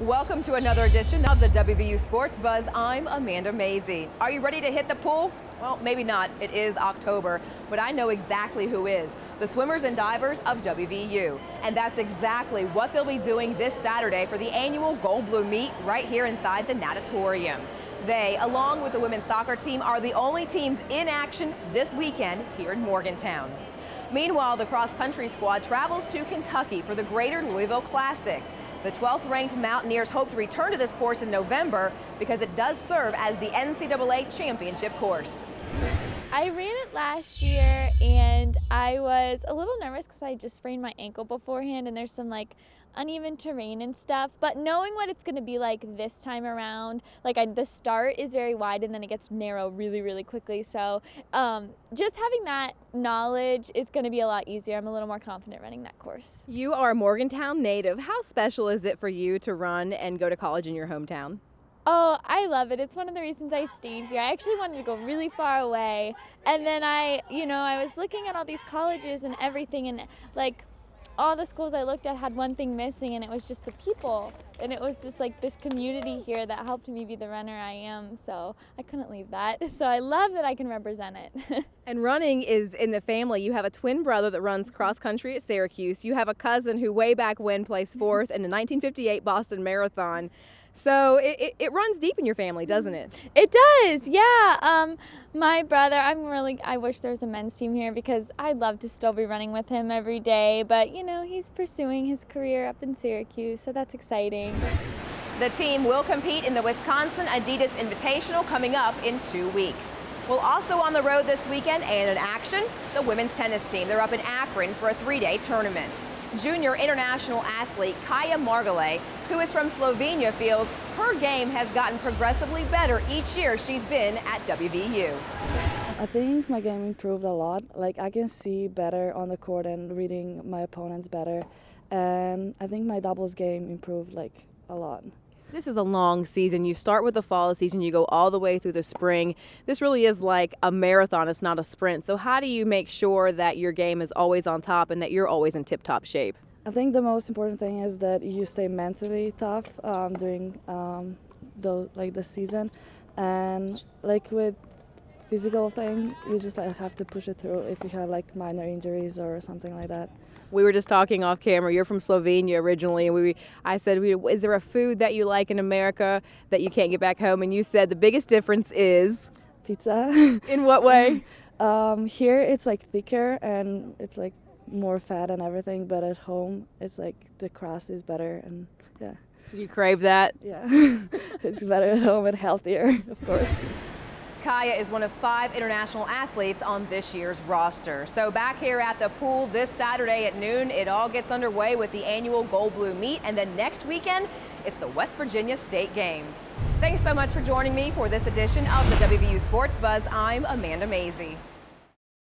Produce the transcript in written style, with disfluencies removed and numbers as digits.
Welcome to another edition of the WVU Sports Buzz. I'm Amanda Mazey. Are you ready to hit the pool? Well, maybe not. It is October, but I know exactly who is. The swimmers and divers of WVU. And that's exactly what they'll be doing this Saturday for the annual Gold Blue Meet right here inside the natatorium. They, along with the women's soccer team, are the only teams in action this weekend here in Morgantown. Meanwhile, the cross-country squad travels to Kentucky for the Greater Louisville Classic. The 12th-ranked Mountaineers hope to return to this course in November because it does serve as the NCAA championship course. I ran it last year and I was a little nervous because I just sprained my ankle beforehand and there's some uneven terrain and stuff, but knowing what it's going to be like this time around, the start is very wide and then it gets narrow really quickly, so just having that knowledge is going to be a lot easier. I'm a little more confident running that course. You are a Morgantown native. How special is it for you to run and go to college in your hometown? Oh, I love it. It's one of the reasons I stayed here. I actually wanted to go really far away, and then I was looking at all these colleges and everything, and all the schools I looked at had one thing missing, and it was just the people. And it was just this community here that helped me be the runner I am, so I couldn't leave that. So I love that I can represent it. And running is in the family. You have a twin brother that runs cross country at Syracuse. You have a cousin who way back when placed fourth in the 1958 Boston Marathon. So it runs deep in your family, doesn't it? It does, yeah. My brother, I wish there was a men's team here because I'd love to still be running with him every day. But, he's pursuing his career up in Syracuse, so that's exciting. The team will compete in the Wisconsin Adidas Invitational coming up in 2 weeks. Well, also on the road this weekend and in action, the women's tennis team. They're up in Akron for a 3-day tournament. Junior international athlete Kaja Mrgole, who is from Slovenia, feels her game has gotten progressively better each year she's been at WVU. I think my game improved a lot. I can see better on the court and reading my opponents better. And I think my doubles game improved a lot. This is a long season. You start with the fall season, you go all the way through the spring. This really is like a marathon, it's not a sprint. So how do you make sure that your game is always on top and that you're always in tip-top shape? I think the most important thing is that you stay mentally tough during the season. And with physical thing, you just have to push it through if you have minor injuries or something like that. We were just talking off camera. You're from Slovenia originally, and I said, is there a food that you like in America that you can't get back home? And you said the biggest difference is pizza. In what way? Here it's thicker and it's more fat and everything, but at home it's the crust is better and yeah. You crave that? Yeah, it's better at home and healthier, of course. Kaja is one of 5 international athletes on this year's roster. So back here at the pool this Saturday at noon, it all gets underway with the annual Gold Blue Meet. And then next weekend, it's the West Virginia State Games. Thanks so much for joining me for this edition of the WVU Sports Buzz. I'm Amanda Mazey.